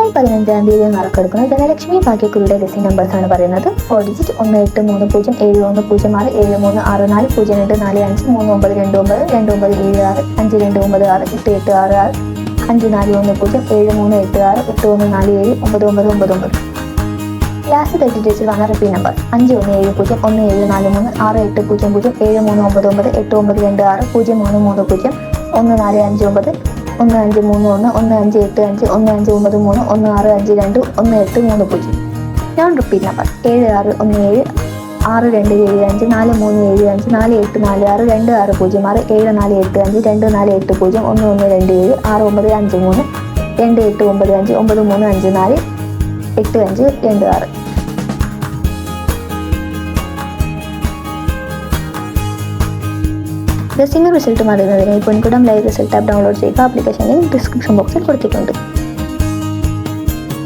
July 15 നറുക്കെടുക്കുന്ന Dhanlaxmi ഭാഗ്യക്കുറിയുടെ രസീത് numbers ആണ് പറയുന്നത്. 4 ഡിജിറ്റ് 183076040294529292929276 5410748681479999. ലാസ്റ്റ് 30 ഡിജിറ്റ് വന്ന repeat number 51763803931338931313351583111585 non repeat number 761464259456 രസീത് റിസൾട്ട് അറിയുന്നതിനായി പൊൻകുടം ലൈവ് റിസൾട്ട് ആപ്പ് ഡൗൺലോഡ് ചെയ്യുക. ആപ്ലിക്കേഷൻ ലിങ്ക് ഡിസ്ക്രിപ്ഷൻ ബോക്സിൽ കൊടുത്തിട്ടുണ്ട്.